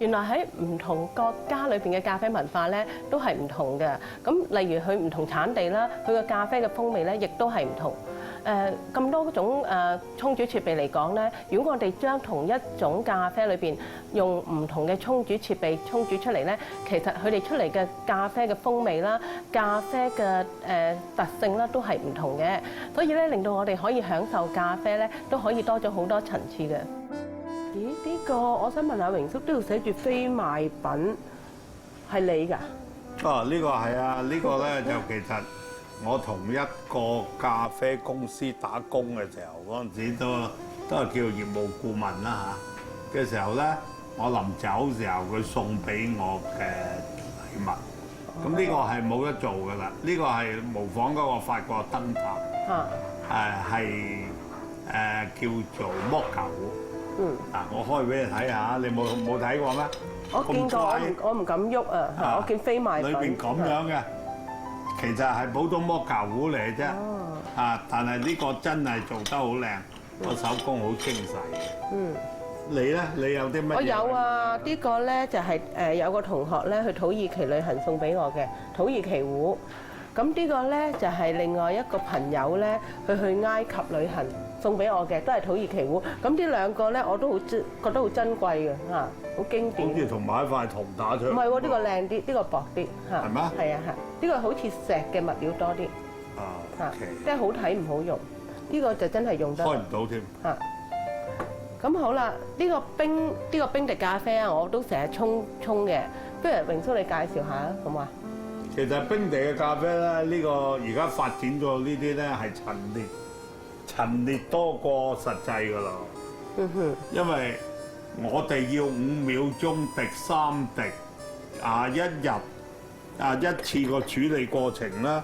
原來喺唔同國家裏邊嘅咖啡文化咧，都係唔同嘅。咁例如佢唔同產地啦，佢嘅咖啡嘅風味咧，亦都係唔同。咁多種沖煮設備嚟講咧，如果我哋將同一種咖啡裏邊用唔同嘅沖煮設備沖煮出嚟咧，其實佢哋出嚟嘅咖啡嘅風味啦、咖啡嘅特性啦，都係唔同嘅。所以咧，令到我哋可以享受咖啡咧，都可以多咗好多層次嘅。咦？呢個我想問下榮叔，呢度寫住非賣品係你㗎？哦，呢個係啊，呢個咧就其實我同一個咖啡公司打工嘅時候，嗰陣時都係叫業務顧問啦嚇嘅時候咧，我臨走時候佢送俾我嘅禮物。咁呢個係冇得做㗎啦，呢個係模仿嗰個法國燈塔，係叫做摩卡壺。嗱，我開俾你睇下，你冇睇過咩？我見過，我唔敢喐啊！我見非賣品。裏邊咁樣嘅，其實係普通摩卡壺嚟嘅啫。啊，但係呢個真係做得好靚，個手工好精細嘅。你咧？你有啲乜嘢？我有啊，呢個咧就係有個同學咧去土耳其旅行送俾我嘅土耳其壺。咁呢個咧就係另外一個朋友咧，佢去埃及旅行送俾我嘅，都係土耳其壺。咁呢兩個咧我都好覺得好珍貴嘅嚇，好經典。好似同埋一塊銅打出嚟。唔係喎，呢個靚啲，呢個薄啲嚇。係咩？係啊係，呢個好似石嘅物料多啲。啊，即係好睇唔好用。呢個就真係用得。開唔到添。嚇。咁好啦，呢個冰滴咖啡啊，我都成日沖嘅。不如榮叔你介紹下啊，好嘛？其實冰滴嘅咖啡咧，呢個而家發展咗呢啲咧係陳列多過實際㗎啦。因為我哋要5秒鐘滴3滴，一次個處理過程咧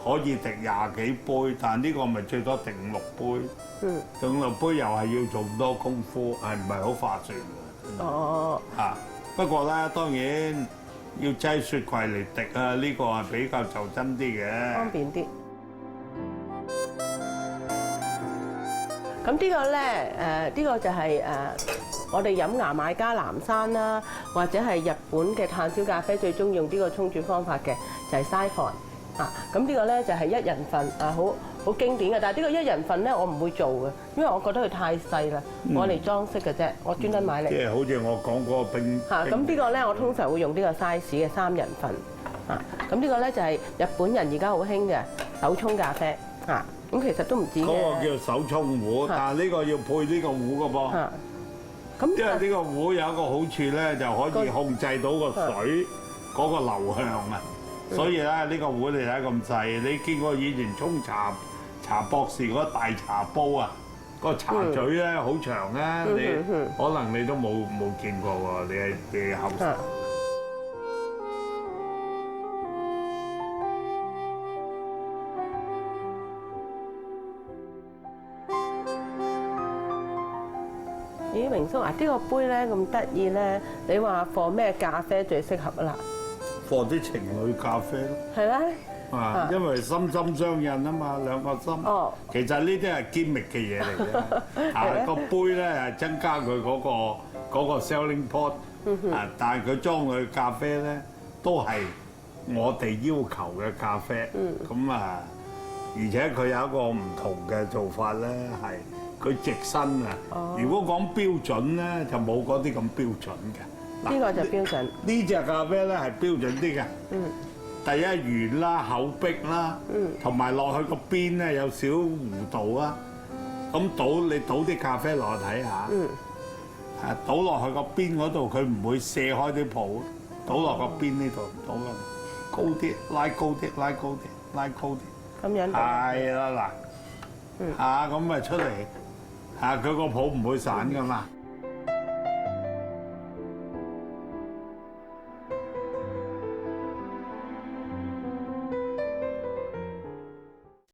可以滴20幾杯，但呢個咪最多滴5、6杯。滴5、6杯又係要做咁多功夫，係唔係好划算㗎？哦。不過咧當然。要擠雪櫃嚟滴啊！呢個係比較就真啲嘅，方便啲。咁呢個咧呢個就係我哋飲牙買加藍山啦，或者係日本嘅炭燒咖啡最中意用呢個沖煮方法嘅，就係 siphon 啊。咁呢個咧就係1人份啊，好經典嘅。但係呢個1人份咧，我唔會做嘅，因為我覺得佢太細啦，我嚟裝飾嘅啫，我專登買嚟。即係好似我講嗰個冰。咁呢個咧，我通常會用呢個 size 嘅3人份。咁呢個咧就係日本人而家好興嘅手沖咖啡。咁其實都唔止嘅。嗰個叫手沖壺，但係呢個要配呢個壺嘅噃。咁因為呢個壺有一個好處咧，就可以控制到個水嗰個流向啊。所以咧呢個壺你睇咁細，你見過以前沖茶博士嗰大茶煲啊，個茶嘴咧好長啊，你可能你都冇見過喎，你後生。咦，榮叔啊，呢個杯咧咁得意咧，你話放咩咖啡最適合啊啦？放啲情侶咖啡咯。係咩？因為心心相印啊嘛，兩個心。其實呢啲係堅密嘅嘢嚟嘅。個杯咧係增加佢嗰個 selling point。但係佢裝佢咖啡咧都係我哋要求嘅咖啡。咁而且佢有一個唔同嘅做法咧，係佢直身啊。如果講標準咧，就冇嗰啲咁標準嘅。呢個就標準。呢隻咖啡咧係標準啲嘅。第一圓啦、厚壁啦，同埋落去個邊咧有少弧度啊。咁你倒啲咖啡落去睇下，倒落去個邊嗰度，佢唔會卸開啲泡，倒落個邊呢度，倒落高啲，拉高啲，拉高啲，拉高啲。咁樣。係啦嗱，咁咪出嚟，佢個泡唔會散噶嘛。